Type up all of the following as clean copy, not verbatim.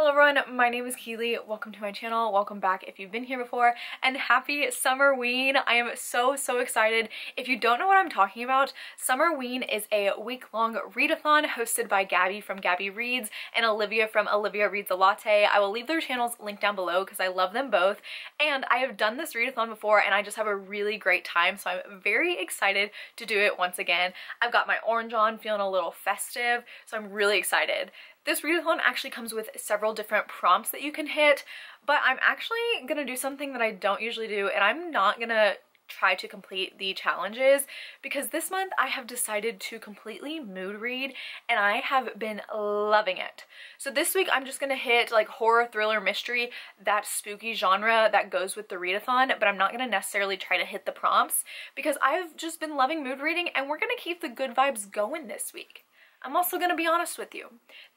Hello everyone, my name is Keely. Welcome to my channel. Welcome back if you've been here before, and happy summerween. I am so excited. If you don't know what I'm talking about, summerween is a week-long readathon hosted by Gabby from Gabby Reads and Olivia from Olivia Reads a Latte. I will leave their channels linked down below because I love them both, and I have done this readathon before and I just have a really great time, so I'm very excited to do it once again. I've got my orange on, feeling a little festive, so I'm really excited. This readathon actually comes with several different prompts that you can hit, but I'm actually gonna do something that I don't usually do, and I'm not gonna try to complete the challenges because this month I have decided to completely mood read and I have been loving it. So this week I'm just gonna hit like horror, thriller, mystery, that spooky genre that goes with the readathon, but I'm not gonna necessarily try to hit the prompts because I've just been loving mood reading and we're gonna keep the good vibes going this week. I'm also going to be honest with you.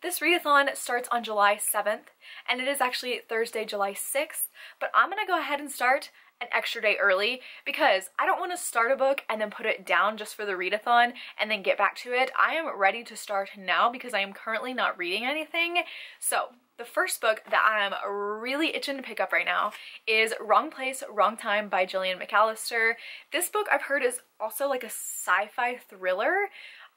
This readathon starts on July 7th, and it is actually Thursday, July 6th, but I'm going to go ahead and start an extra day early because I don't want to start a book and then put it down just for the readathon and then get back to it. I am ready to start now because I am currently not reading anything. So the first book that I'm really itching to pick up right now is Wrong Place, Wrong Time by Gillian McAllister. This book I've heard is also like a sci-fi thriller.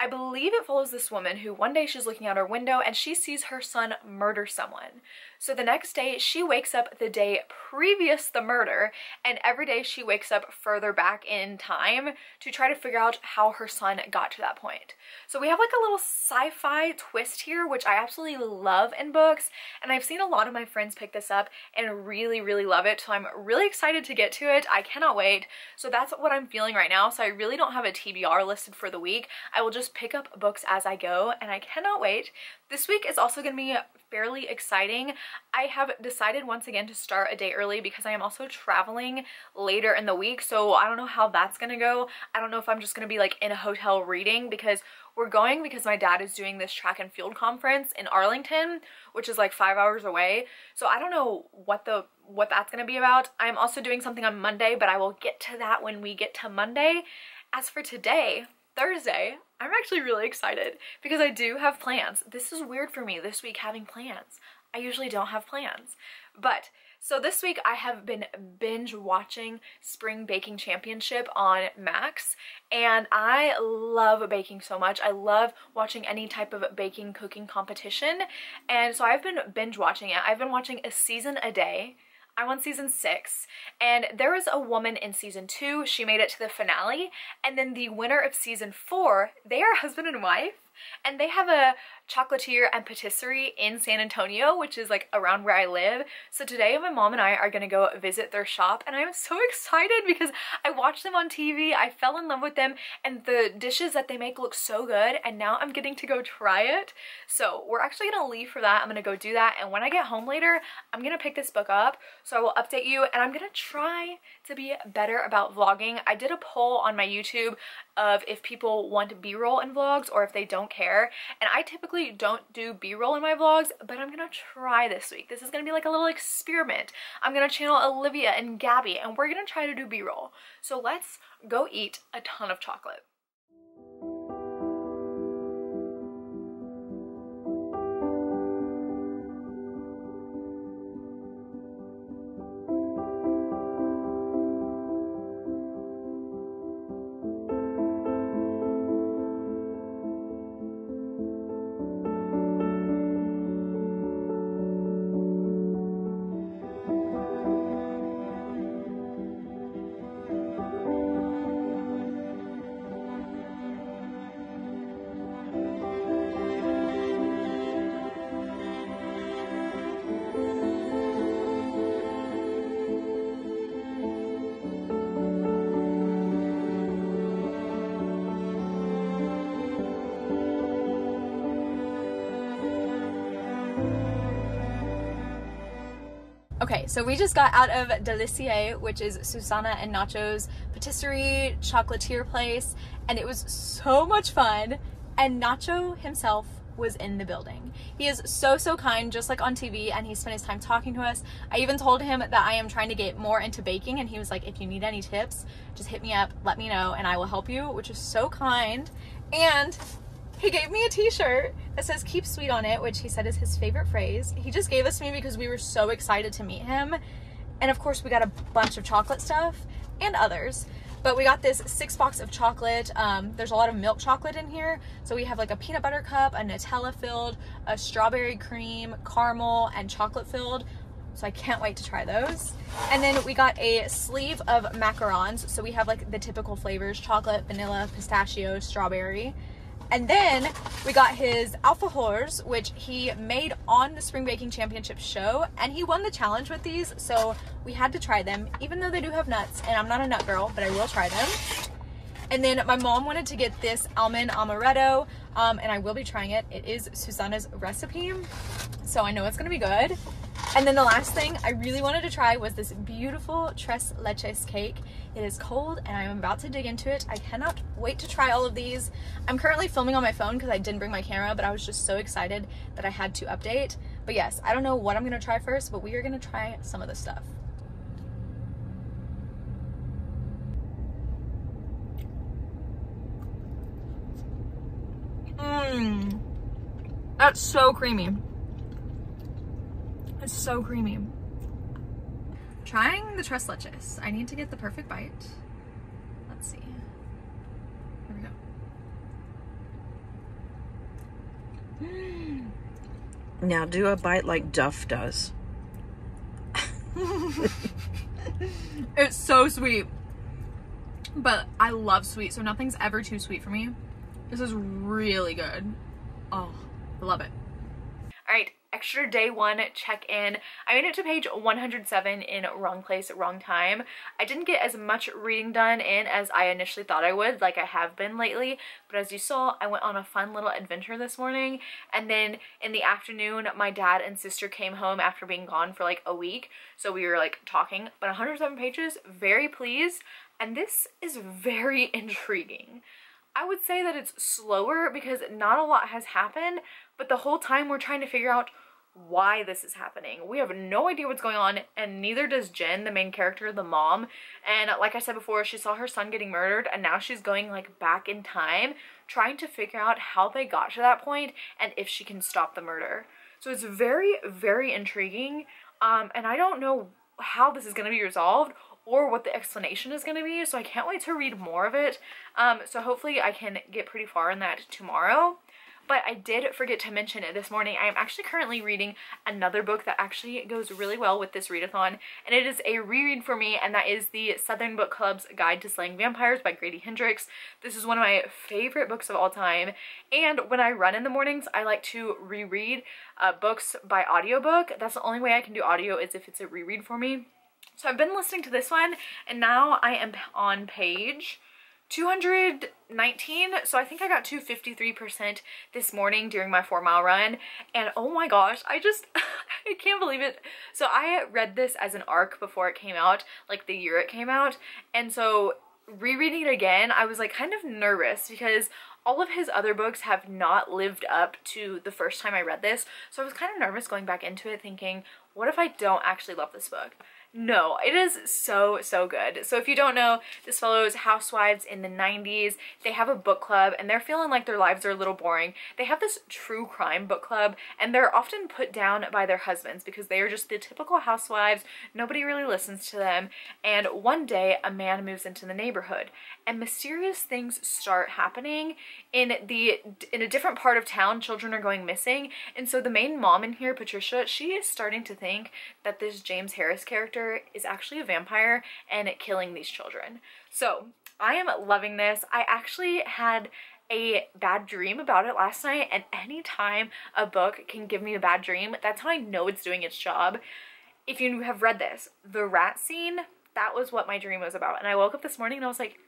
I believe it follows this woman who one day she's looking out her window and she sees her son murder someone. So the next day she wakes up the day previous the murder, and every day she wakes up further back in time to try to figure out how her son got to that point. So we have like a little sci-fi twist here, which I absolutely love in books, and I've seen a lot of my friends pick this up and really love it, so I'm really excited to get to it. I cannot wait. So that's what I'm feeling right now, so I really don't have a TBR listed for the week. I will just pick up books as I go, and I cannot wait. This week is also going to be fairly exciting. I have decided once again to start a day early because I am also traveling later in the week, so I don't know how that's going to go. I don't know if I'm just going to be like in a hotel reading because we're going because my dad is doing this track and field conference in Arlington, which is like 5 hours away. So I don't know what that's going to be about. I'm also doing something on Monday, but I will get to that when we get to Monday. As for today, Thursday, I'm actually really excited because I do have plans. This is weird for me this week having plans. I usually don't have plans. But so this week I have been binge watching Spring Baking Championship on Max, and I love baking so much. I love watching any type of baking cooking competition, and so I've been binge watching it. I've been watching a season a day. I'm on season 6, and there was a woman in season 2, she made it to the finale, and then the winner of season 4, they are husband and wife, and they have a chocolatier and patisserie in San Antonio, which is like around where I live. So today my mom and I are gonna go visit their shop, and I'm so excited because I watched them on TV, I fell in love with them, and the dishes that they make look so good, and now I'm getting to go try it. So we're actually gonna leave for that. I'm gonna go do that, and when I get home later, I'm gonna pick this book up, so I will update you, and I'm gonna try to be better about vlogging. I did a poll on my YouTube of if people want B-roll in vlogs or if they don't care, and I typically don't do B-roll in my vlogs, but I'm gonna try this week. This is gonna be like a little experiment. I'm gonna channel Olivia and Gabby, and we're gonna try to do B-roll. So let's go eat a ton of chocolate. Okay, so we just got out of Delicier, which is Susanna and Nacho's patisserie chocolatier place, and it was so much fun, and Nacho himself was in the building. He is so kind, just like on TV, and he spent his time talking to us. I even told him that I am trying to get more into baking, and he was like, if you need any tips, just hit me up, let me know, and I will help you, which is so kind. And He gave me a t-shirt that says keep sweet on it, which he said is his favorite phrase. He just gave this to me because we were so excited to meet him. And of course we got a bunch of chocolate stuff and others. But we got this 6-box of chocolate. There's a lot of milk chocolate in here. So we have like a peanut butter cup, a Nutella filled, a strawberry cream, caramel, and chocolate filled. So I can't wait to try those. And then we got a sleeve of macarons. So we have like the typical flavors, chocolate, vanilla, pistachio, strawberry. And then we got his alfajors, which he made on the Spring Baking Championship show, and he won the challenge with these, so we had to try them, even though they do have nuts, and I'm not a nut girl, but I will try them. And then my mom wanted to get this almond amaretto, and I will be trying it. It is Susanna's recipe, so I know it's gonna be good. And then the last thing I really wanted to try was this beautiful tres leches cake. It is cold and I'm about to dig into it. I cannot wait to try all of these. I'm currently filming on my phone because I didn't bring my camera, but I was just so excited that I had to update. But yes, I don't know what I'm gonna try first, but we are gonna try some of this stuff. That's so creamy. It's so creamy. Trying the tres leches. I need to get the perfect bite. Let's see. Here we go. Now do a bite like Duff does. It's so sweet. But I love sweet, so nothing's ever too sweet for me. This is really good. Oh, I love it. All right, extra day one check-in. I made it to page 107 in Wrong Place, Wrong Time. I didn't get as much reading done in as I initially thought I would, like I have been lately, but as you saw, I went on a fun little adventure this morning, and then in the afternoon, my dad and sister came home after being gone for like a week, so we were like talking, but 107 pages, very pleased, and this is very intriguing. I would say that it's slower because not a lot has happened, but the whole time we're trying to figure out why this is happening. We have no idea what's going on, and neither does Jen, the main character, the mom. And like I said before, she saw her son getting murdered, and now she's going like back in time, trying to figure out how they got to that point and if she can stop the murder. So it's very, very intriguing, and I don't know how this is going to be resolved or what the explanation is going to be, so I can't wait to read more of it. So hopefully I can get pretty far in that tomorrow. But I did forget to mention it this morning. I am actually currently reading another book that actually goes really well with this readathon, and it is a reread for me, and that is the Southern Book Club's Guide to Slaying Vampires by Grady Hendrix. This is one of my favorite books of all time, and when I run in the mornings, I like to reread books by audiobook. That's the only way I can do audio, is if it's a reread for me. So I've been listening to this one, and now I am on page 219, so I think I got to 53% this morning during my 4-mile run, and oh my gosh, I can't believe it. So I read this as an ARC before it came out, like the year it came out, and so rereading it again, I was like kind of nervous because all of his other books have not lived up to the first time I read this, so I was kind of nervous going back into it thinking, what if I don't actually love this book? No, it is so, so good. So if you don't know, this follows housewives in the 90s. They have a book club and they're feeling like their lives are a little boring. They have this true crime book club and they're often put down by their husbands because they are just the typical housewives. Nobody really listens to them. And one day a man moves into the neighborhood and mysterious things start happening in a different part of town. Children are going missing. And so the main mom in here, Patricia, she is starting to think that this James Harris character is actually a vampire and killing these children. So I am loving this. I actually had a bad dream about it last night, and anytime a book can give me a bad dream, that's how I know it's doing its job. If you have read this, the rat scene, that was what my dream was about. And I woke up this morning and I was like,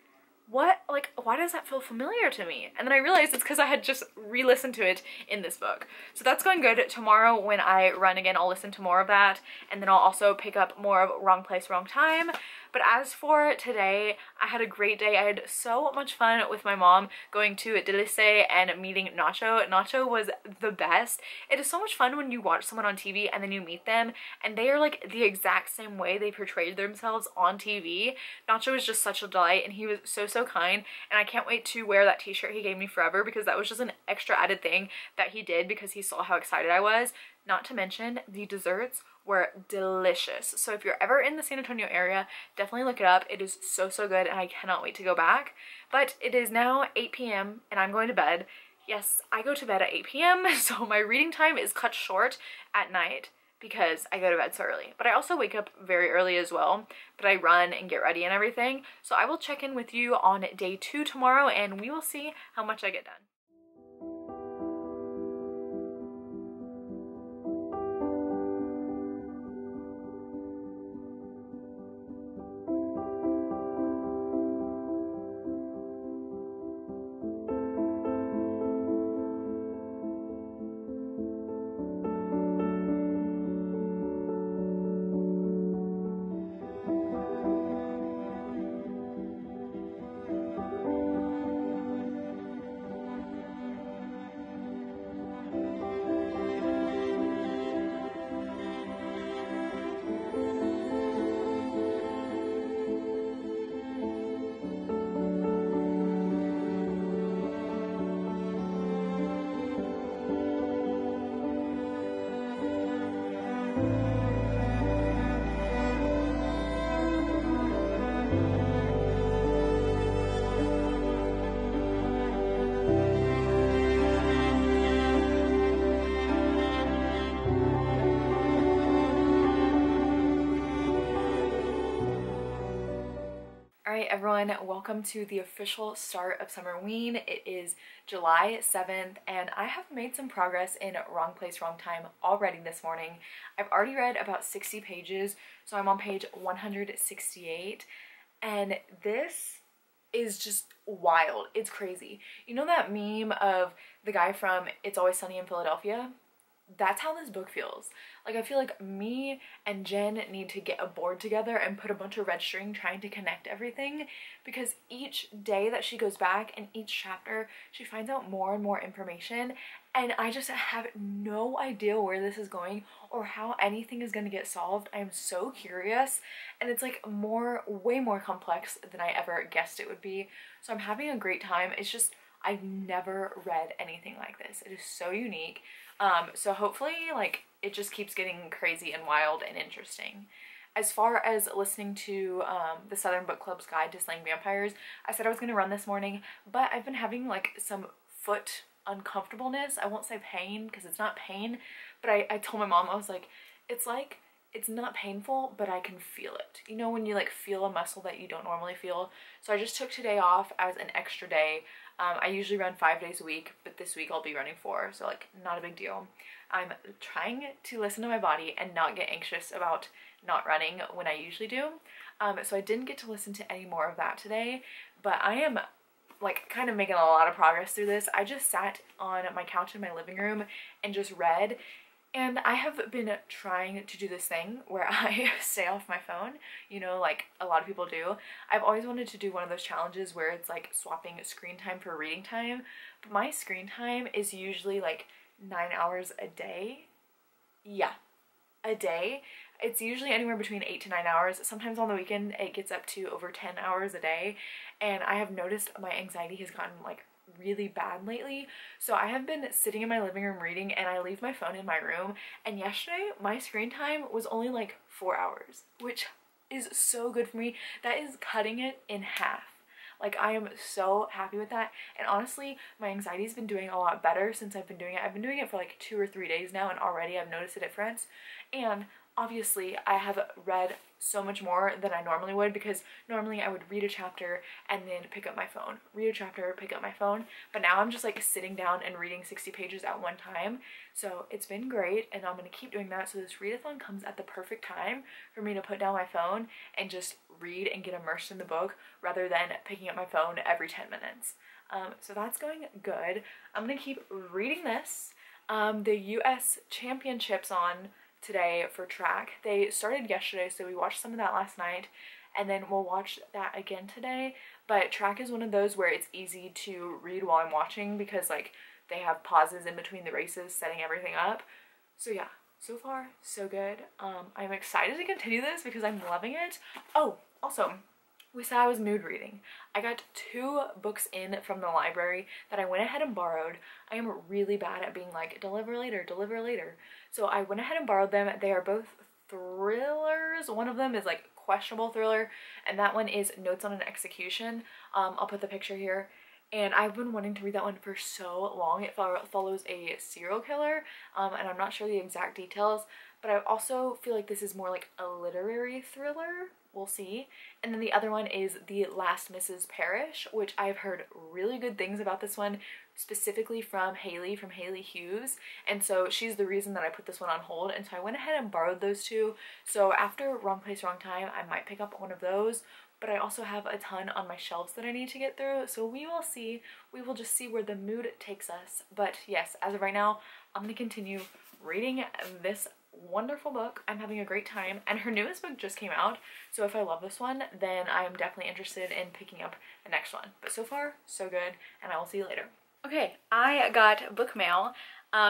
what? Like, why does that feel familiar to me? And then I realized it's because I had just re-listened to it in this book. So that's going good. Tomorrow when I run again, I'll listen to more of that. And then I'll also pick up more of Wrong Place, Wrong Time. But as for today, I had a great day. I had so much fun with my mom going to Delice and meeting Nacho. Nacho was the best. It is so much fun when you watch someone on TV and then you meet them and they are like the exact same way they portrayed themselves on TV. Nacho was just such a delight and he was so kind, and I can't wait to wear that t-shirt he gave me forever because that was just an extra added thing that he did because he saw how excited I was. Not to mention the desserts were delicious. So if you're ever in the San Antonio area, definitely look it up. It is so good and I cannot wait to go back. But it is now 8 p.m. and I'm going to bed. Yes, I go to bed at 8 p.m. so my reading time is cut short at night because I go to bed so early. But I also wake up very early as well, but I run and get ready and everything. So I will check in with you on day 2 tomorrow and we will see how much I get done. Alright everyone, welcome to the official start of Summerween. It is July 7th and I have made some progress in Wrong Place, Wrong Time already this morning. I've already read about 60 pages, so I'm on page 168 and this is just wild. It's crazy. You know that meme of the guy from It's Always Sunny in Philadelphia? That's how this book feels. Like, I feel like me and Jen need to get a board together and put a bunch of red string trying to connect everything, because each day that she goes back and each chapter she finds out more and more information, and I just have no idea where this is going or how anything is going to get solved. I am so curious, and it's like way more complex than I ever guessed it would be. So I'm having a great time. It's just, I've never read anything like this. It is so unique. So hopefully like it just keeps getting crazy and wild and interesting. As far as listening to the Southern Book Club's Guide to Slaying Vampires, I said I was going to run this morning, but I've been having like some foot uncomfortableness. I won't say pain because it's not pain, but I told my mom, I was like, it's not painful, but I can feel it. You know when you like feel a muscle that you don't normally feel? So I just took today off as an extra day. I usually run 5 days a week, but this week I'll be running 4, so like not a big deal. I'm trying to listen to my body and not get anxious about not running when I usually do. So I didn't get to listen to any more of that today, but I am like kind of making a lot of progress through this. I just sat on my couch in my living room and just read. And I have been trying to do this thing where I stay off my phone, you know, like a lot of people do. I've always wanted to do one of those challenges where it's like swapping screen time for reading time, but my screen time is usually like 9 hours a day. Yeah, a day. It's usually anywhere between 8 to 9 hours. Sometimes on the weekend it gets up to over 10 hours a day, and I have noticed my anxiety has gotten like really bad lately. So I have been sitting in my living room reading, and I leave my phone in my room, and yesterday my screen time was only like 4 hours, which is so good for me. That is cutting it in half. Like, I am so happy with that, and honestly my anxiety's been doing a lot better since I've been doing it. I've been doing it for like 2 or 3 days now, and already I've noticed a difference. And obviously I have read so much more than I normally would, because normally I would read a chapter and then pick up my phone, read a chapter, pick up my phone, but now I'm just like sitting down and reading 60 pages at one time. So it's been great, and I'm going to keep doing that. So this readathon comes at the perfect time for me to put down my phone and just read and get immersed in the book rather than picking up my phone every 10 minutes. So that's going good. I'm going to keep reading this. The US Championships on today for track. They started yesterday, so we watched some of that last night, and then we'll watch that again today. But track is one of those where it's easy to read while I'm watching because like they have pauses in between the races setting everything up. So yeah, so far so good. I'm excited to continue this because I'm loving it. Oh, also, we said I was mood reading. I got 2 books in from the library that I went ahead and borrowed. I am really bad at being like, deliver later, deliver later. So I went ahead and borrowed them. They are both thrillers. One of them is like questionable thriller, and that one is Notes on an Execution. I'll put the picture here. And I've been wanting to read that one for so long. It follows a serial killer, and I'm not sure the exact details, but I also feel like this is more like a literary thriller. We'll see. And then the other one is The Last Mrs. Parrish, which I've heard really good things about this one, specifically from Haley Hughes. And so she's the reason that I put this one on hold. And so I went ahead and borrowed those 2. So after Wrong Place, Wrong Time, I might pick up one of those. But I also have a ton on my shelves that I need to get through. So we will see. We will just see where the mood takes us. But yes, as of right now, I'm going to continue reading this wonderful book. I'm having a great time, and her newest book just came out, so if I love this one, then I am definitely interested in picking up the next one. But so far so good, and I will see you later. Okay, I got book mail.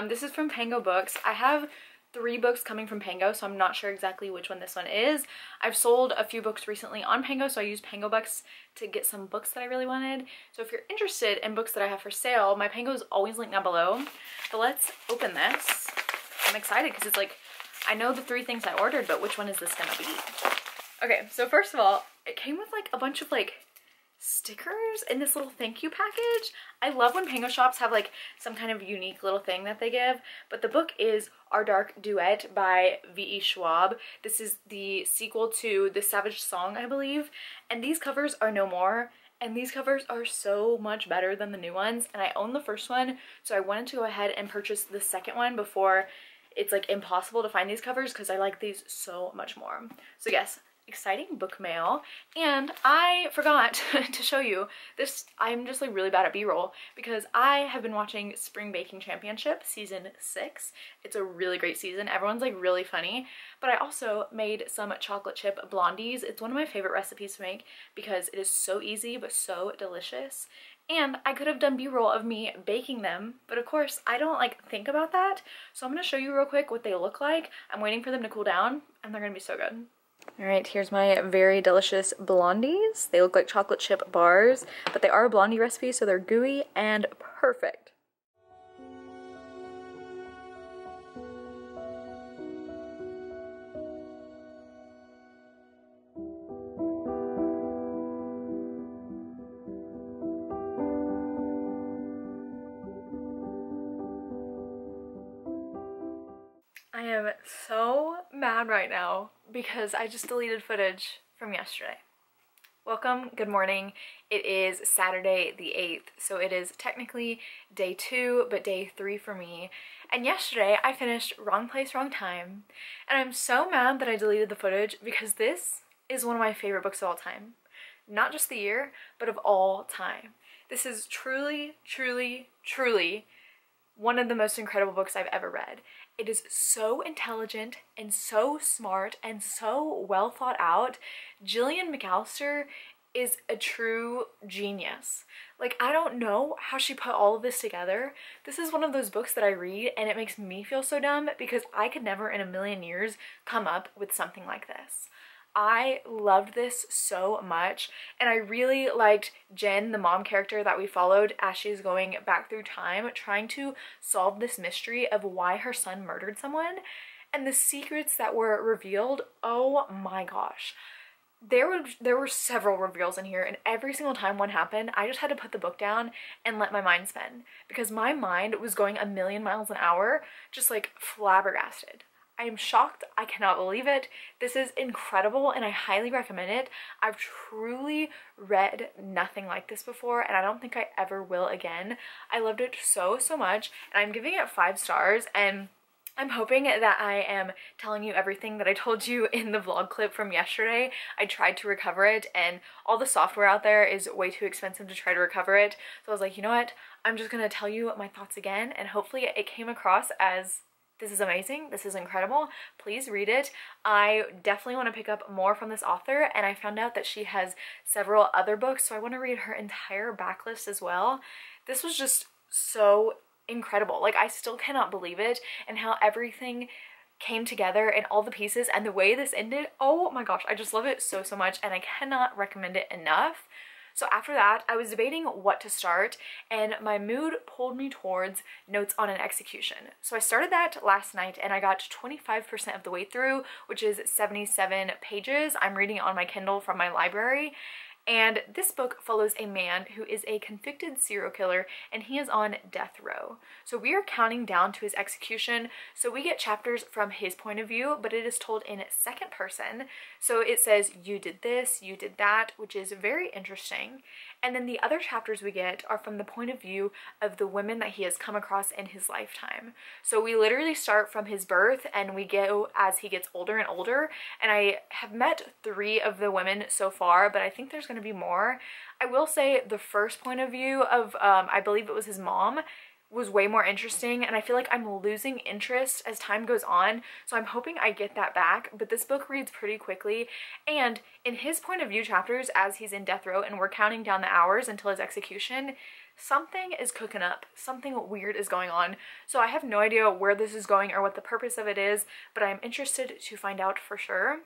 This is from Pango Books. I have 3 books coming from Pango, so I'm not sure exactly which one this one is. I've sold a few books recently on Pango, so I used Pango Books to get some books that I really wanted. So if you're interested in books that I have for sale, my Pango is always linked down below. But let's open this. I'm excited because it's like, I know the 3 things I ordered, but which one is this gonna be? Okay, so first of all, it came with like a bunch of like stickers in this little thank you package. I love when Pango shops have like some kind of unique little thing that they give, but the book is Our Dark Duet by V.E. Schwab. This is the sequel to The Savage Song, I believe, and these covers are no more, and these covers are so much better than the new ones, and I own the first one, so I wanted to go ahead and purchase the second one before it's like impossible to find these covers because I like these so much more. So yes, exciting book mail. And I forgot to show you this. I'm just like really bad at b-roll because I have been watching Spring Baking Championship season 6. It's a really great season. Everyone's like really funny. But I also made some chocolate chip blondies. It's one of my favorite recipes to make because it is so easy but so delicious. And I could have done b-roll of me baking them, but of course I don't like think about that. So I'm gonna show you real quick what they look like. I'm waiting for them to cool down, and they're gonna be so good. All right, here's my very delicious blondies. They look like chocolate chip bars, but they are a blondie recipe, so they're gooey and perfect. I am so mad right now because I just deleted footage from yesterday. Welcome, good morning. It is Saturday the 8th, so it is technically day 2, but day 3 for me. And yesterday I finished Wrong Place, Wrong Time, and I'm so mad that I deleted the footage because this is one of my favorite books of all time. Not just the year, but of all time. This is truly, truly, truly one of the most incredible books I've ever read. It is so intelligent and so smart and so well thought out. Gillian McAllister is a true genius. Like, I don't know how she put all of this together. This is one of those books that I read and it makes me feel so dumb because I could never in a million years come up with something like this. I loved this so much, and I really liked Jen, the mom character that we followed as she's going back through time trying to solve this mystery of why her son murdered someone, and the secrets that were revealed. Oh my gosh. There were several reveals in here, and every single time one happened, I just had to put the book down and let my mind spin because my mind was going a million miles an hour, just like flabbergasted. I am shocked. I cannot believe it. This is incredible and I highly recommend it. I've truly read nothing like this before and I don't think I ever will again. I loved it so, so much, and I'm giving it 5 stars, and I'm hoping that I am telling you everything that I told you in the vlog clip from yesterday. I tried to recover it and all the software out there is way too expensive to try to recover it. So I was like, you know what? I'm just gonna tell you my thoughts again, and hopefully it came across as this is amazing, this is incredible, please read it. I definitely want to pick up more from this author, and I found out that she has several other books, so I want to read her entire backlist as well. This was just so incredible. Like, I still cannot believe it, and how everything came together and all the pieces and the way this ended. Oh my gosh, I just love it so much, and I cannot recommend it enough. So after that, I was debating what to start, and my mood pulled me towards Notes on an Execution. So I started that last night, and I got 25% of the way through, which is 77 pages. I'm reading it on my Kindle from my library. And this book follows a man who is a convicted serial killer, and he is on death row. So we are counting down to his execution. So we get chapters from his point of view, but it is told in second person. So it says, you did this, you did that, which is very interesting. And then the other chapters we get are from the point of view of the women that he has come across in his lifetime. So we literally start from his birth, and we go as he gets older and older. And I have met 3 of the women so far, but I think there's going to be more. I will say the first point of view of, I believe it was his mom, was way more interesting, and I feel like I'm losing interest as time goes on, so I'm hoping I get that back. But this book reads pretty quickly, and in his point of view chapters, as he's in death row and we're counting down the hours until his execution, something is cooking up. Something weird is going on. So I have no idea where this is going or what the purpose of it is, but I'm interested to find out for sure.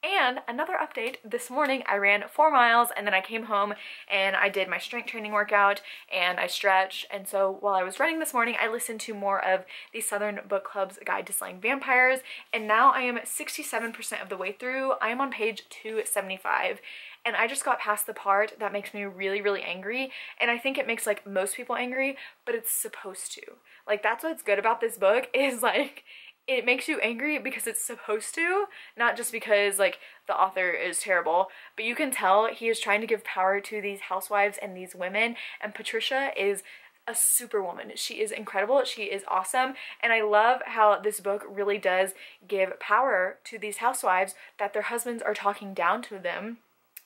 And another update, this morning I ran 4 miles, and then I came home and I did my strength training workout and I stretched. And so while I was running this morning, I listened to more of the Southern Book Club's Guide to Slaying Vampires, and now I am 67% of the way through. I am on page 275. And I just got past the part that makes me really angry, and I think it makes like most people angry, but it's supposed to. Like, that's what's good about this book, is like, it makes you angry because it's supposed to, not just because like the author is terrible, but you can tell he is trying to give power to these housewives and these women, and Patricia is a superwoman. She is incredible, she is awesome, and I love how this book really does give power to these housewives that their husbands are talking down to them.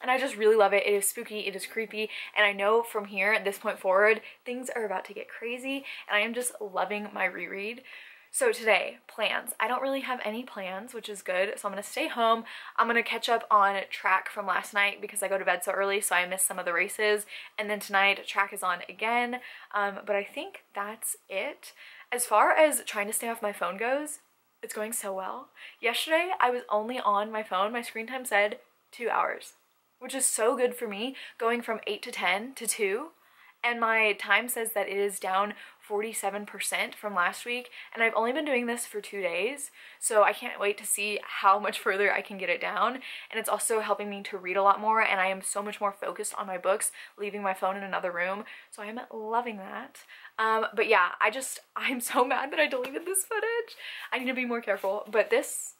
And I just really love it. It is spooky, it is creepy, and I know from here at this point forward, things are about to get crazy, and I am just loving my reread. So today, plans. I don't really have any plans, which is good. So I'm gonna stay home. I'm gonna catch up on track from last night because I go to bed so early, so I missed some of the races. And then tonight, track is on again. But I think that's it. As far as trying to stay off my phone goes, it's going so well. Yesterday, I was only on my phone. My screen time said 2 hours, which is so good for me, going from 8 to 10 to 2. And my time says that it is down 47% from last week, and I've only been doing this for 2 days, so I can't wait to see how much further I can get it down. And it's also helping me to read a lot more, and I am so much more focused on my books, leaving my phone in another room, so I am loving that. But yeah, I'm so mad that I deleted this footage. I need to be more careful, but this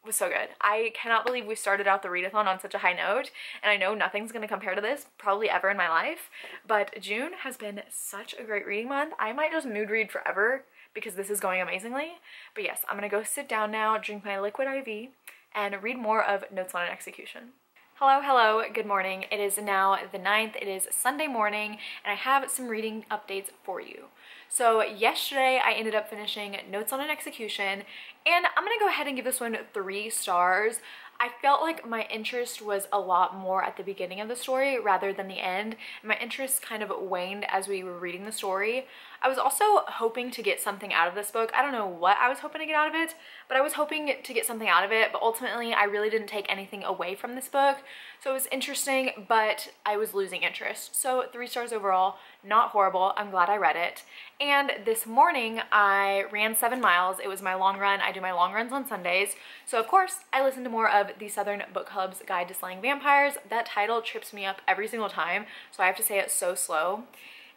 was so good. I cannot believe we started out the readathon on such a high note, and I know nothing's going to compare to this probably ever in my life, but June has been such a great reading month. I might just mood read forever because this is going amazingly. But yes, I'm going to go sit down now, drink my liquid IV, and read more of Notes on an Execution. Hello, good morning. It is now the 9th, it is Sunday morning, and I have some reading updates for you. So yesterday I ended up finishing Notes on an Execution, and I'm gonna go ahead and give this one 3 stars. I felt like my interest was a lot more at the beginning of the story rather than the end. My interest kind of waned as we were reading the story. I was also hoping to get something out of this book. I don't know what I was hoping to get out of it, but I was hoping to get something out of it, but ultimately I really didn't take anything away from this book. So it was interesting, but I was losing interest. So 3 stars overall, not horrible. I'm glad I read it. And this morning I ran 7 miles. It was my long run. I do my long runs on Sundays. So of course I listened to more of the Southern Book Club's Guide to Slaying Vampires. That title trips me up every single time, so I have to say it so slow.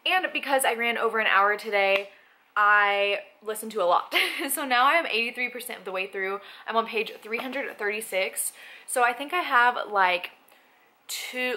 And because I ran over an hour today, I listened to a lot. So now I am 83% of the way through. I'm on page 336. So I think I have like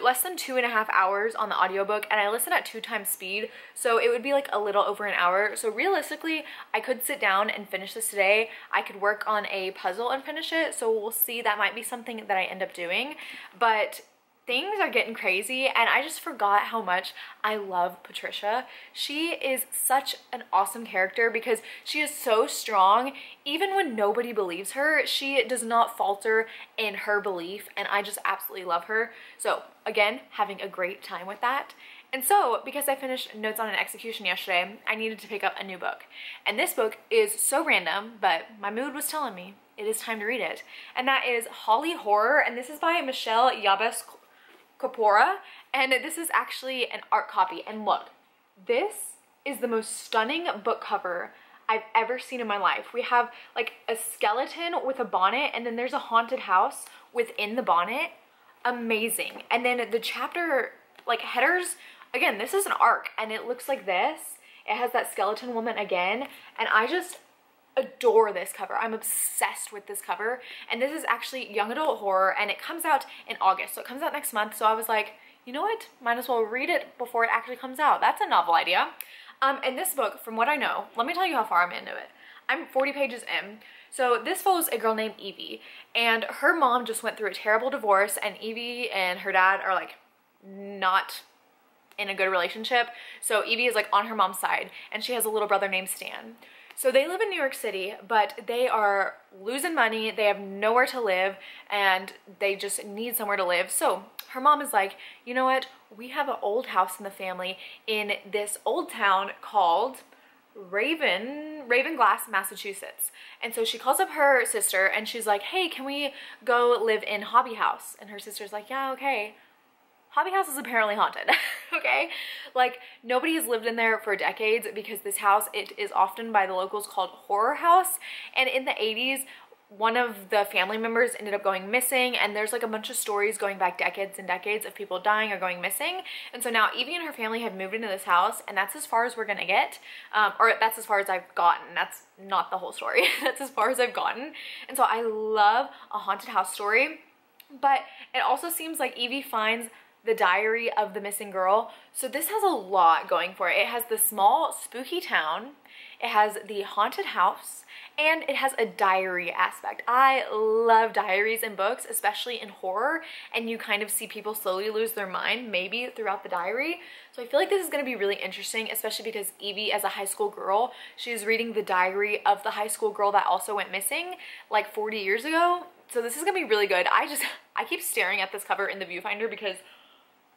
less than 2.5 hours on the audiobook, and I listen at 2 times speed, so it would be like a little over an hour. So realistically, I could sit down and finish this today. I could work on a puzzle and finish it, so we'll see. That might be something that I end up doing, but things are getting crazy, and I just forgot how much I love Patricia. She is such an awesome character because she is so strong. Even when nobody believes her, she does not falter in her belief, and I just absolutely love her. So again, having a great time with that. And so, because I finished Notes on an Execution yesterday, I needed to pick up a new book. And this book is so random, but my mood was telling me it is time to read it. And that is Holly Horror, and this is by Michelle Yabes Kapora, and this is actually an art copy. And look, this is the most stunning book cover I've ever seen in my life. We have like a skeleton with a bonnet, and then there's a haunted house within the bonnet. Amazing. And then the chapter like headers, again, this is an arc, and it looks like this. It has that skeleton woman again, and I just adore this cover. I'm obsessed with this cover, and this is actually young adult horror, and it comes out in August, so it comes out next month. So I was like, you know what, might as well read it before it actually comes out. That's a novel idea. And this book, from what I know, let me tell you how far I'm into it. I'm 40 pages in. So this follows a girl named Evie, and her mom just went through a terrible divorce, and Evie and her dad are like not in a good relationship. So Evie is like on her mom's side, and she has a little brother named Stan. So they live in New York City, but they are losing money, they have nowhere to live, and they just need somewhere to live. So her mom is like, you know what, we have an old house in the family in this old town called Ravenglass, Massachusetts. And so she calls up her sister, and she's like, hey, can we go live in Hobby House? And her sister's like, yeah, okay. Hobby House is apparently haunted, okay? Like, nobody has lived in there for decades because this house, it is often by the locals called Horror House. And in the 80s, one of the family members ended up going missing, and there's like a bunch of stories going back decades and decades of people dying or going missing. And so now Evie and her family have moved into this house, and that's as far as we're gonna get, or that's as far as I've gotten. That's not the whole story. That's as far as I've gotten. And so I love a haunted house story, but it also seems like Evie finds the diary of the missing girl. So this has a lot going for it. It has the small spooky town, it has the haunted house, and it has a diary aspect. I love diaries in books, especially in horror, and you kind of see people slowly lose their mind, maybe throughout the diary. So I feel like this is gonna be really interesting, especially because Evie, as a high school girl, she's reading the diary of the high school girl that also went missing like 40 years ago. So this is gonna be really good. I keep staring at this cover in the viewfinder because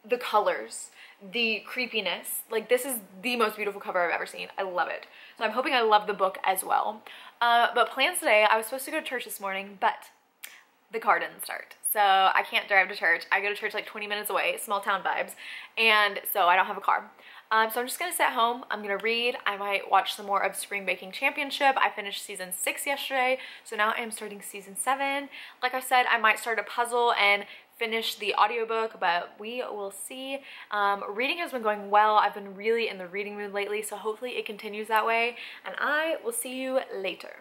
the colors, the creepiness, like this is the most beautiful cover I've ever seen. I love it. So I'm hoping I love the book as well. But plans today, I was supposed to go to church this morning, but the car didn't start. So I can't drive to church. I go to church like 20 minutes away, small town vibes. And so I don't have a car. So I'm just gonna sit at home, I'm gonna read, I might watch some more of Spring Baking Championship. I finished season 6 yesterday, so now I am starting season 7. Like I said, I might start a puzzle and finish the audiobook, but we will see. Reading has been going well. I've been really in the reading mood lately, so hopefully it continues that way, and I will see you later.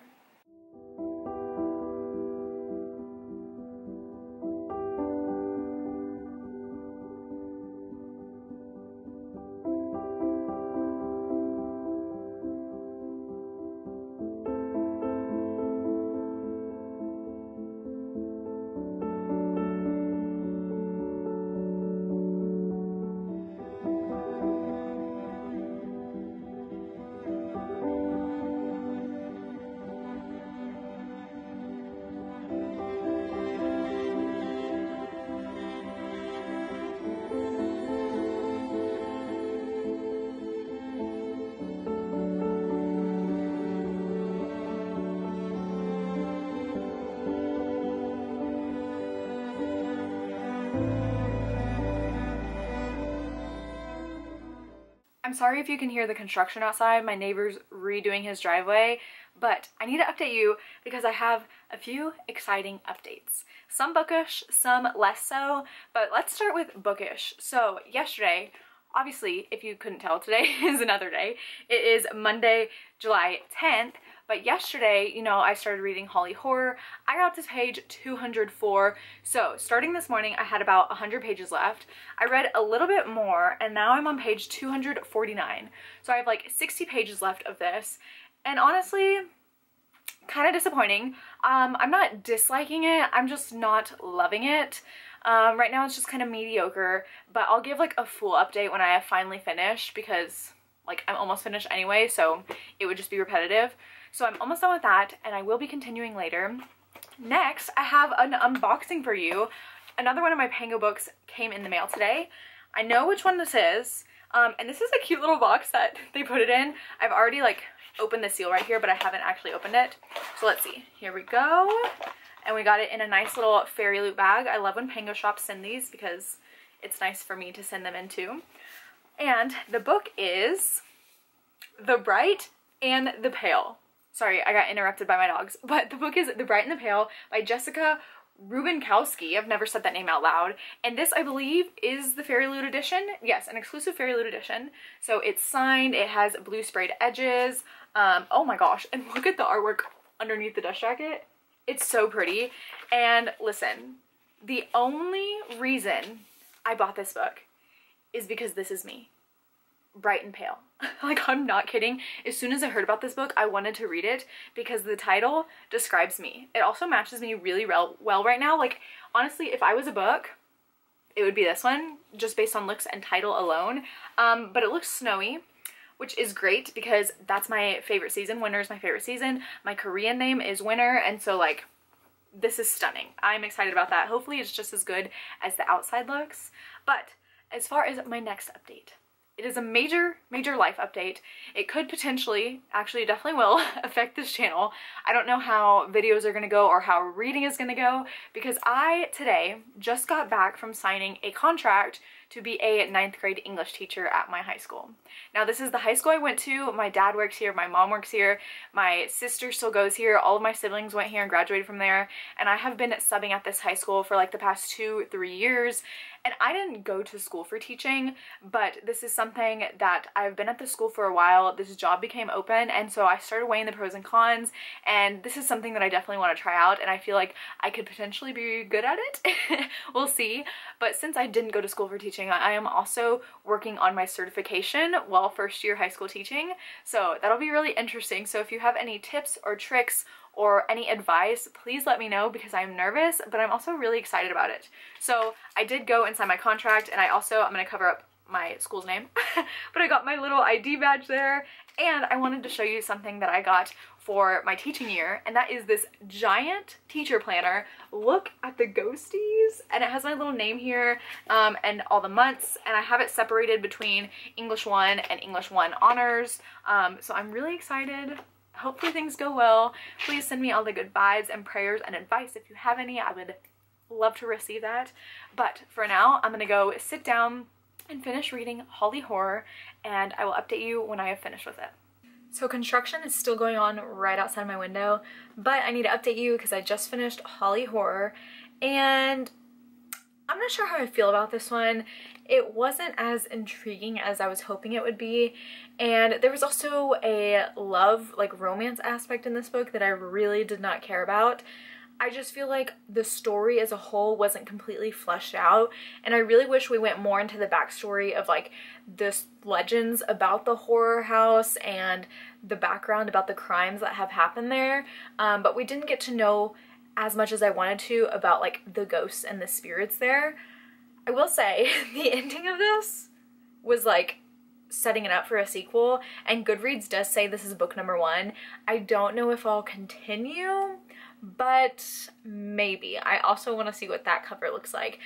I'm sorry if you can hear the construction outside. My neighbor's redoing his driveway, but I need to update you because I have a few exciting updates. Some bookish, some less so, but let's start with bookish. So yesterday, obviously, if you couldn't tell, today is another day. It is Monday, July 10th, but yesterday, you know, I started reading Holly Horror. I got up to page 204. So starting this morning, I had about 100 pages left. I read a little bit more, and now I'm on page 249. So I have like 60 pages left of this. And honestly, kind of disappointing. I'm not disliking it, I'm just not loving it. Right now it's just kind of mediocre, but I'll give like a full update when I have finally finished, because like I'm almost finished anyway, so it would just be repetitive. So I'm almost done with that, and I will be continuing later. Next, I have an unboxing for you. Another one of my Pango books came in the mail today. I know which one this is, and this is a cute little box that they put it in. I've already like opened the seal right here, but I haven't actually opened it. So let's see. Here we go. And we got it in a nice little fairy loot bag. I love when Pango shops send these because it's nice for me to send them in too. And the book is The Bright and the Pale. Sorry, I got interrupted by my dogs. But the book is The Bright and the Pale by Jessica Rubinkowski. I've never said that name out loud. And this, I believe, is the Fairy Loot edition. Yes, an exclusive Fairy Loot edition. So it's signed. It has blue sprayed edges. Oh my gosh. And look at the artwork underneath the dust jacket. It's so pretty. And listen, the only reason I bought this book is because this is me. Bright and pale. Like, I'm not kidding. As soon as I heard about this book, I wanted to read it because the title describes me. It also matches me really well right now. Like, honestly, if I was a book, it would be this one, just based on looks and title alone. But it looks snowy, which is great because that's my favorite season. Winter is my favorite season. My Korean name is Winter, and so, like, this is stunning. I'm excited about that. Hopefully it's just as good as the outside looks. But as far as my next update, it is a major life update. It could potentially, actually it definitely will, affect this channel. I don't know how videos are gonna go or how reading is gonna go, because I, today, just got back from signing a contract to be a 9th grade English teacher at my high school. Now, this is the high school I went to. My dad works here, my mom works here, my sister still goes here, all of my siblings went here and graduated from there, and I have been subbing at this high school for like the past 2-3 years. And I didn't go to school for teaching, but this is something that I've been at the school for a while. This job became open, and so I started weighing the pros and cons, and this is something that I definitely want to try out, and I feel like I could potentially be good at it. We'll see. But since I didn't go to school for teaching, I am also working on my certification while first year high school teaching, so that'll be really interesting. So if you have any tips or tricks or any advice, please let me know, because I'm nervous, but I'm also really excited about it. So I did go and sign my contract, and I'm gonna cover up my school's name, but I got my little ID badge there, and I wanted to show you something that I got for my teaching year, and that is this giant teacher planner. Look at the ghosties, and it has my little name here, and all the months, and I have it separated between English 1 and English 1 honors, so I'm really excited. Hopefully things go well. Please send me all the good vibes and prayers and advice if you have any. I would love to receive that. But for now, I'm gonna go sit down and finish reading Holly Horror, and I will update you when I have finished with it. So construction is still going on right outside my window, but I need to update you because I just finished Holly Horror, and I'm not sure how I feel about this one. It wasn't as intriguing as I was hoping it would be, and there was also a love, like romance aspect in this book that I really did not care about. I just feel like the story as a whole wasn't completely fleshed out, and I really wish we went more into the backstory of like the legends about the horror house and the background about the crimes that have happened there, but we didn't get to know as much as I wanted to about like the ghosts and the spirits there. I will say the ending of this was like setting it up for a sequel, and Goodreads does say this is book number 1. I don't know if I'll continue, but maybe. I also want to see what that cover looks like,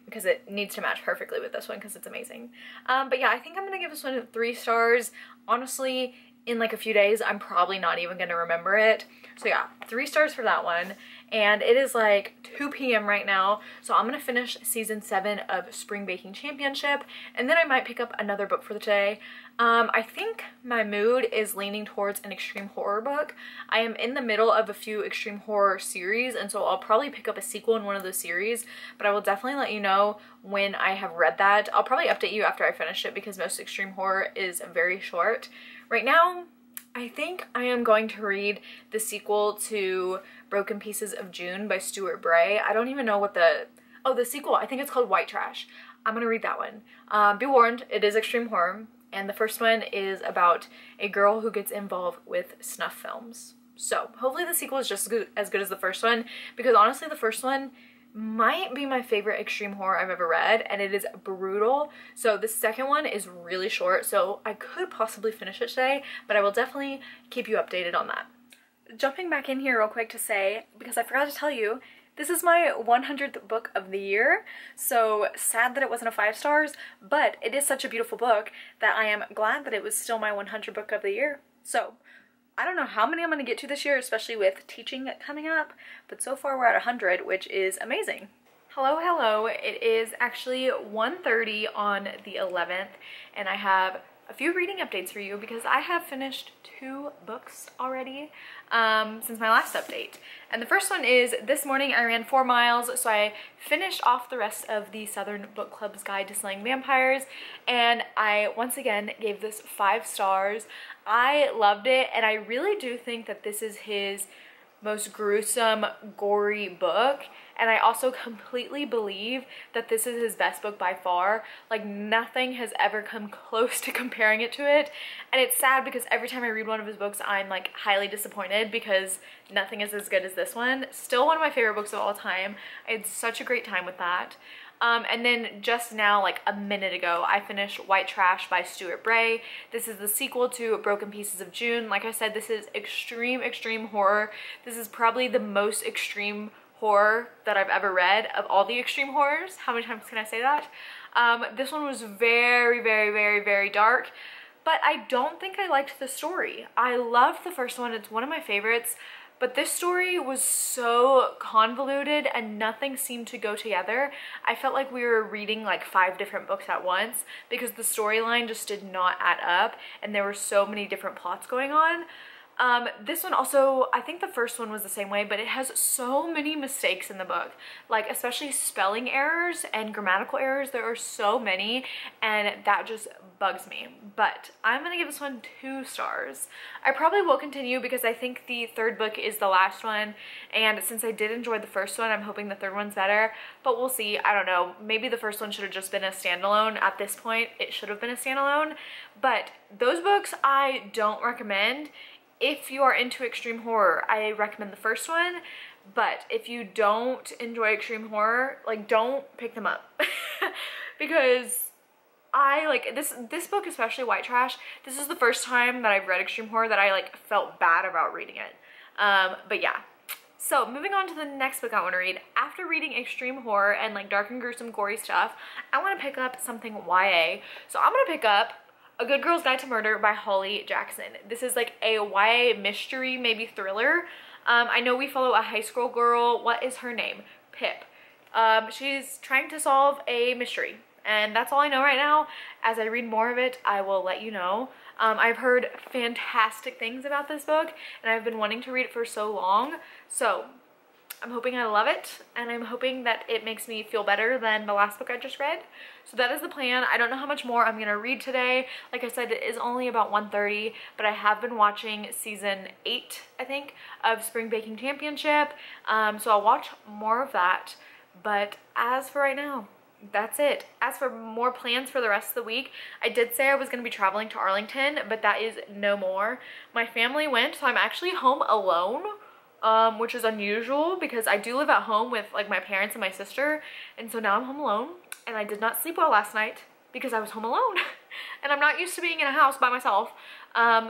because it needs to match perfectly with this one because it's amazing. But yeah, I think I'm gonna give this one 3 stars. Honestly, in like a few days, I'm probably not even gonna remember it. So yeah, 3 stars for that one. And it is like 2 p.m. right now, so I'm gonna finish season 7 of Spring Baking Championship, and then I might pick up another book for the day. I think my mood is leaning towards an extreme horror book. I am in the middle of a few extreme horror series, and so I'll probably pick up a sequel in one of those series, but I will definitely let you know when I have read that. I'll probably update you after I finish it because most extreme horror is very short. Right now, I think I am going to read the sequel to Broken Pieces of June by Stuart Bray. I don't even know what the sequel, I think it's called White Trash. I'm gonna read that one. Be warned, it is extreme horror, and the first one is about a girl who gets involved with snuff films. So hopefully the sequel is just as good as the first one, because honestly the first one might be my favorite extreme horror I've ever read, and it is brutal. So the second one is really short, so I could possibly finish it today, but I will definitely keep you updated on that. Jumping back in here real quick to say, because I forgot to tell you, this is my 100th book of the year, so sad that it wasn't a 5 stars, but it is such a beautiful book that I am glad that it was still my 100th book of the year. So I don't know how many I'm going to get to this year, especially with teaching coming up, but so far we're at 100, which is amazing. Hello, hello. It is actually 1:30 on the 11th, and I have a few reading updates for you because I have finished 2 books already since my last update. And the first one is this morning I ran 4 miles, so I finished off the rest of the Southern Book Club's Guide to Slaying Vampires, and I once again gave this 5 stars. I loved it, and I really do think that this is his most gruesome, gory book, and I also completely believe that this is his best book by far. Like, nothing has ever come close to comparing it to it, and it's sad because every time I read one of his books I'm like highly disappointed because nothing is as good as this one. Still one of my favorite books of all time. I had such a great time with that. And then just now, like a minute ago, I finished White Trash by Stuart Bray. This is the sequel to Broken Pieces of June. Like I said, this is extreme, extreme horror. This is probably the most extreme horror that I've ever read of all the extreme horrors. How many times can I say that? This one was very, very, very, very dark, but I don't think I liked the story. I loved the first one. It's one of my favorites. But this story was so convoluted and nothing seemed to go together. I felt like we were reading like 5 different books at once because the storyline just did not add up and there were so many different plots going on. This one also, I think the first one was the same way, but it has so many mistakes in the book, like especially spelling errors and grammatical errors. There are so many and that just bugs me, but I'm gonna give this one 2 stars. I probably will continue because I think the 3rd book is the last one, and since I did enjoy the first one, I'm hoping the 3rd one's better, but we'll see. I don't know, maybe the first one should have just been a standalone. At this point it should have been a standalone, but those books I don't recommend. If you are into extreme horror, I recommend the first one, but if you don't enjoy extreme horror, like, don't pick them up because I like this book, especially White Trash. This is the first time that I've read extreme horror that I like felt bad about reading it. But yeah. So moving on to the next book I want to read. After reading extreme horror and like dark and gruesome gory stuff, I want to pick up something YA. So I'm gonna pick up A Good Girl's Guide to Murder by Holly Jackson. This is like a YA mystery, maybe thriller. I know we follow a high school girl. What is her name? Pip. She's trying to solve a mystery, and that's all I know right now. As I read more of it, I will let you know. I've heard fantastic things about this book, and I've been wanting to read it for so long. So I'm hoping I love it, and I'm hoping that it makes me feel better than the last book I just read. So that is the plan. I don't know how much more I'm gonna read today. Like I said, it is only about 1:30, but I have been watching season 8, I think, of Spring Baking Championship. So I'll watch more of that. But as for right now, that's it. As for more plans for the rest of the week, I did say I was going to be traveling to Arlington, but that is no more. My family went, so I'm actually home alone. Which is unusual because I do live at home with like my parents and my sister, and so now I'm home alone, and I did not sleep well last night because I was home alone and I'm not used to being in a house by myself.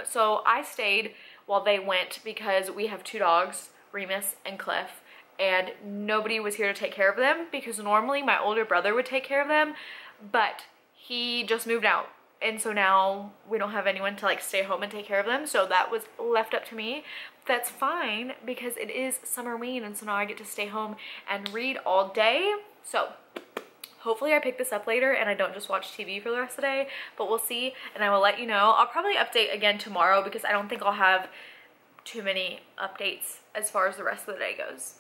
So I stayed while they went because we have 2 dogs, Remus and Cliff, and nobody was here to take care of them because normally my older brother would take care of them, but he just moved out. And so now we don't have anyone to like stay home and take care of them, so that was left up to me. That's fine because it is summerween, and so now I get to stay home and read all day. So hopefully I pick this up later and I don't just watch TV for the rest of the day, but we'll see, and I will let you know. I'll probably update again tomorrow because I don't think I'll have too many updates as far as the rest of the day goes.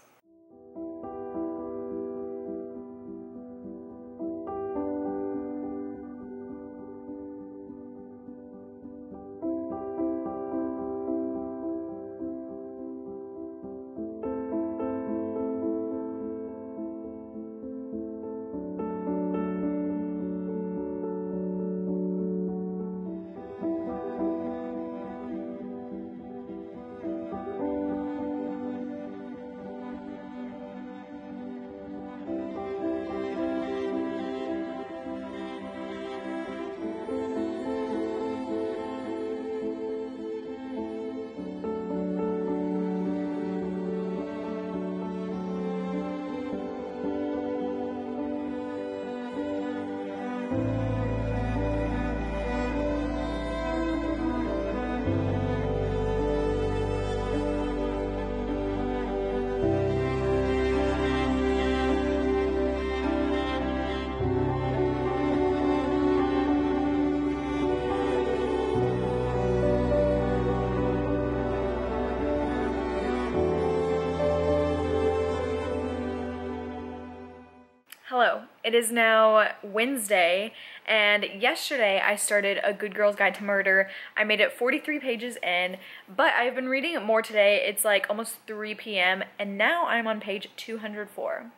Hello, it is now Wednesday, and yesterday I started A Good Girl's Guide to Murder. I made it 43 pages in, but I've been reading it more today. It's like almost 3 p.m. and now I'm on page 204.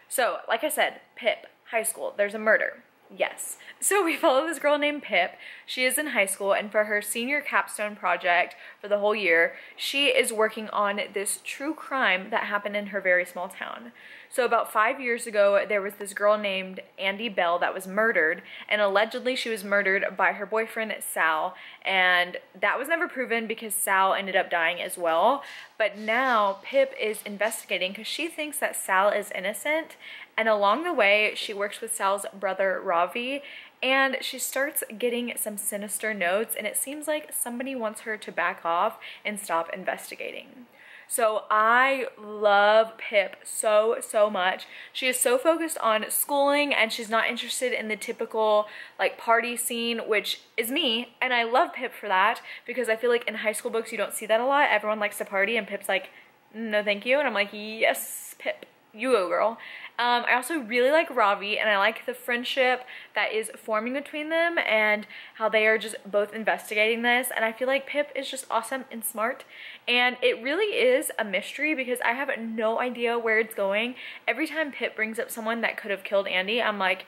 So, like I said, Pip, high school, there's a murder. Yes. So we follow this girl named Pip. She is in high school, and for her senior capstone project for the whole year, she is working on this true crime that happened in her very small town. So about 5 years ago, there was this girl named Andy Bell that was murdered, and allegedly she was murdered by her boyfriend Sal, and that was never proven because Sal ended up dying as well. But now Pip is investigating because she thinks that Sal is innocent, and along the way she works with Sal's brother Ravi, and she starts getting some sinister notes, and it seems like somebody wants her to back off and stop investigating. So I love Pip so much. She is so focused on schooling, and she's not interested in the typical like party scene, which is me, and I love Pip for that because I feel like in high school books you don't see that a lot. Everyone likes to party and Pip's like, no thank you, and I'm like, yes Pip, you go girl. I also really like Ravi, and I like the friendship that is forming between them and how they are just both investigating this, and I feel like Pip is just awesome and smart, and it really is a mystery because I have no idea where it's going. Every time Pip brings up someone that could have killed Andy, I'm like,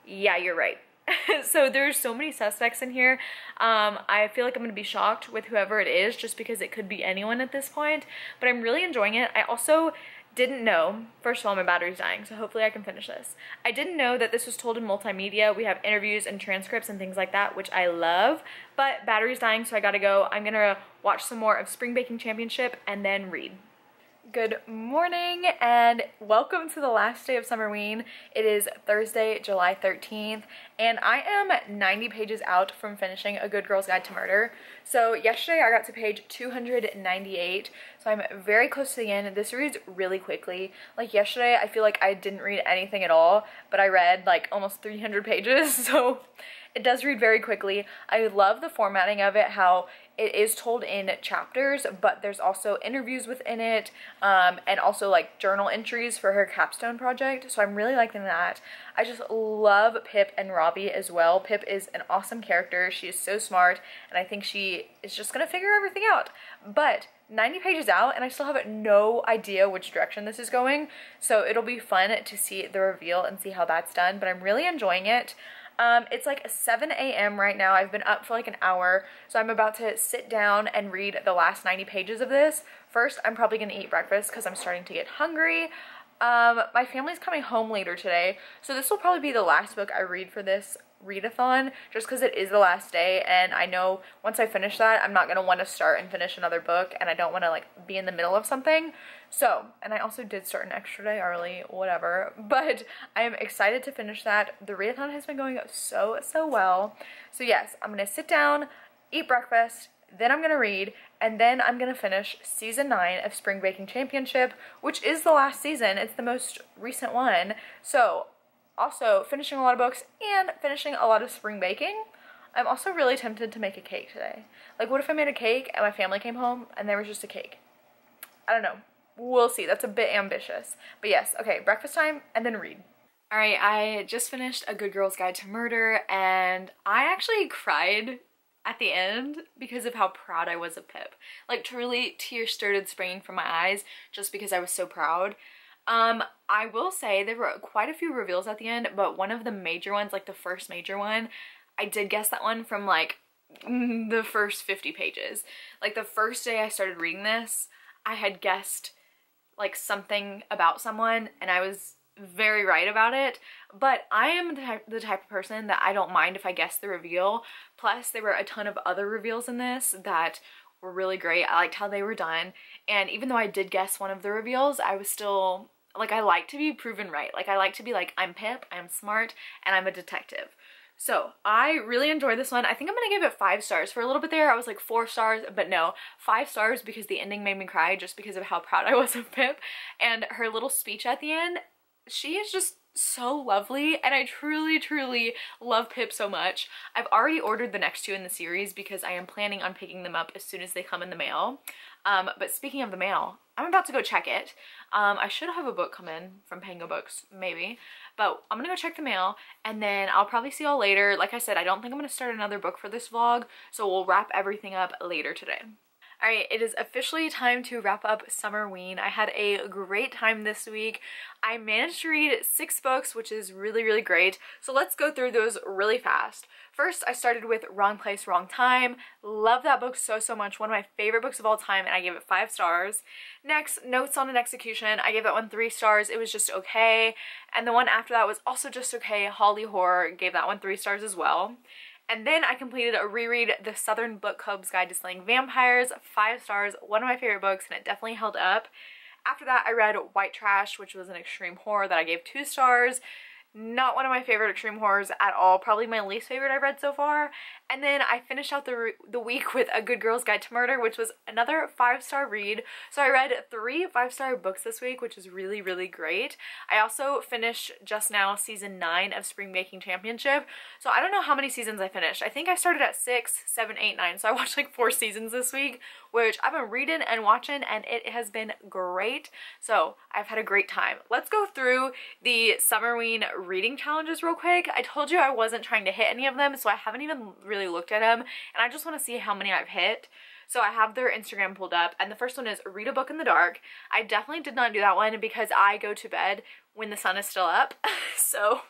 yeah, you're right. So there's so many suspects in here. I feel like I'm gonna be shocked with whoever it is just because it could be anyone at this point, but I'm really enjoying it. I also didn't know, first of all, my battery's dying, so hopefully I can finish this. I didn't know that this was told in multimedia. We have interviews and transcripts and things like that, which I love, but battery's dying, so I gotta go. I'm gonna watch some more of Spring Baking Championship and then read. Good morning and welcome to the last day of Summerween. It is Thursday, July 13th, and I am 90 pages out from finishing A Good Girl's Guide to Murder. So yesterday I got to page 298, so I'm very close to the end. This reads really quickly. Like yesterday, I feel like I didn't read anything at all, but I read like almost 300 pages, so it does read very quickly. I love the formatting of it, how it is told in chapters, but there's also interviews within it, and also like journal entries for her capstone project, so I'm really liking that. I just love Pip and Ravi as well. Pip is an awesome character. She is so smart, and I think she is just gonna figure everything out. But 90 pages out, and I still have no idea which direction this is going, so it'll be fun to see the reveal and see how that's done, but I'm really enjoying it. It's like 7 a.m. right now. I've been up for like an hour, so I'm about to sit down and read the last 90 pages of this. First, I'm probably going to eat breakfast because I'm starting to get hungry. My family's coming home later today, so this will probably be the last book I read for this readathon, just because it is the last day, and I know once I finish that, I'm not going to want to start and finish another book, and I don't want to like be in the middle of something. So, and I also did start an extra day early, whatever, but I am excited to finish that. The readathon has been going so well. So yes, I'm going to sit down, eat breakfast, then I'm going to read, and then I'm going to finish season 9 of Spring Baking Championship, which is the last season. It's the most recent one. So also finishing a lot of books and finishing a lot of spring baking. I'm also really tempted to make a cake today. Like, what if I made a cake and my family came home and there was just a cake? I don't know. We'll see. That's a bit ambitious. But yes, okay, breakfast time and then read. Alright, I just finished A Good Girl's Guide to Murder, and I actually cried at the end because of how proud I was of Pip. Like, truly, tears started springing from my eyes just because I was so proud. I will say there were quite a few reveals at the end, but one of the major ones, like the first major one, I did guess that one from like the first 50 pages. Like the first day I started reading this, I had guessed like something about someone, and I was very right about it, but I am the type of person that I don't mind if I guess the reveal. Plus there were a ton of other reveals in this that were really great. I liked how they were done, and even though I did guess one of the reveals, I was still like, I like to be proven right. Like, I like to be like, I'm Pip, I'm smart, and I'm a detective. So I really enjoyed this one. I think I'm gonna give it 5 stars. For a little bit there I was like 4 stars, but no, 5 stars because the ending made me cry just because of how proud I was of Pip, and her little speech at the end, she is just so lovely, and I truly love Pip so much. I've already ordered the next 2 in the series because I am planning on picking them up as soon as they come in the mail. But speaking of the mail, I'm about to go check it. I should have a book come in from Pango Books, maybe, but I'm gonna go check the mail, and then I'll probably see y'all later. Like I said, I don't think I'm gonna start another book for this vlog, so we'll wrap everything up later today. Alright, it is officially time to wrap up Summerween. I had a great time this week. I managed to read 6 books, which is really, really great. So let's go through those really fast. First, I started with Wrong Place, Wrong Time. Love that book so, so much. One of my favorite books of all time, and I gave it 5 stars. Next, Notes on an Execution. I gave that one 3 stars. It was just okay. And the one after that was also just okay. Holly Horror, gave that one 3 stars as well. And then I completed a reread, The Southern Book Club's Guide to Slaying Vampires, 5 stars, one of my favorite books, and it definitely held up. After that, I read White Trash, which was an extreme horror that I gave 2 stars. Not one of my favorite extreme horrors at all, probably my least favorite I've read so far. And then I finished out the week with A Good Girl's Guide to Murder, which was another 5-star read. So I read 3 5-star books this week, which is really, really great. I also finished just now season 9 of Spring Baking Championship. So I don't know how many seasons I finished. I think I started at 6, 7, 8, 9. So I watched like 4 seasons this week, which I've been reading and watching, and it has been great. So I've had a great time. Let's go through the Summerween reading challenges real quick. I told you I wasn't trying to hit any of them, so I haven't even really looked at them, and I just want to see how many I've hit. So I have their Instagram pulled up, and the first one is Read a Book in the Dark. I definitely did not do that one because I go to bed when the sun is still up, so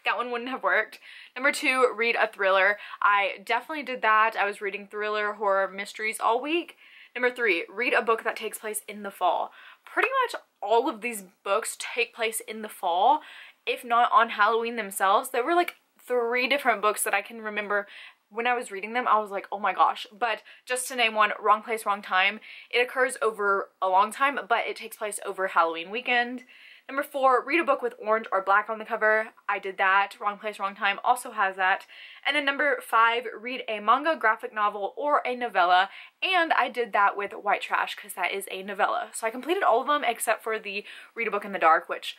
that one wouldn't have worked. Number 2, Read a Thriller. I definitely did that. I was reading thriller, horror, mysteries all week. Number 3, Read a book that takes place in the fall. Pretty much all of these books take place in the fall, if not on Halloween themselves. There were like 3 different books that I can remember when I was reading them. I was like, oh my gosh. But just to name one, Wrong Place, Wrong Time. It occurs over a long time, but it takes place over Halloween weekend. Number 4, read a book with orange or black on the cover. I did that. Wrong Place, Wrong Time also has that. And then number 5, read a manga, graphic novel, or a novella. And I did that with White Trash because that is a novella. So I completed all of them except for the Read a Book in the Dark, which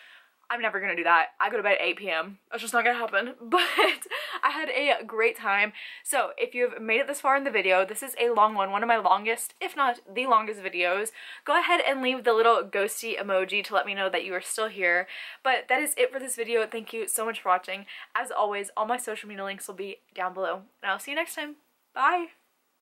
I'm never gonna do that. I go to bed at 8 p.m. That's just not gonna happen. But I had a great time. So if you've made it this far in the video, this is a long one of my longest, if not the longest videos. Go ahead and leave the little ghosty emoji to let me know that you are still here. But that is it for this video. Thank you so much for watching. As always, all my social media links will be down below. And I'll see you next time. Bye!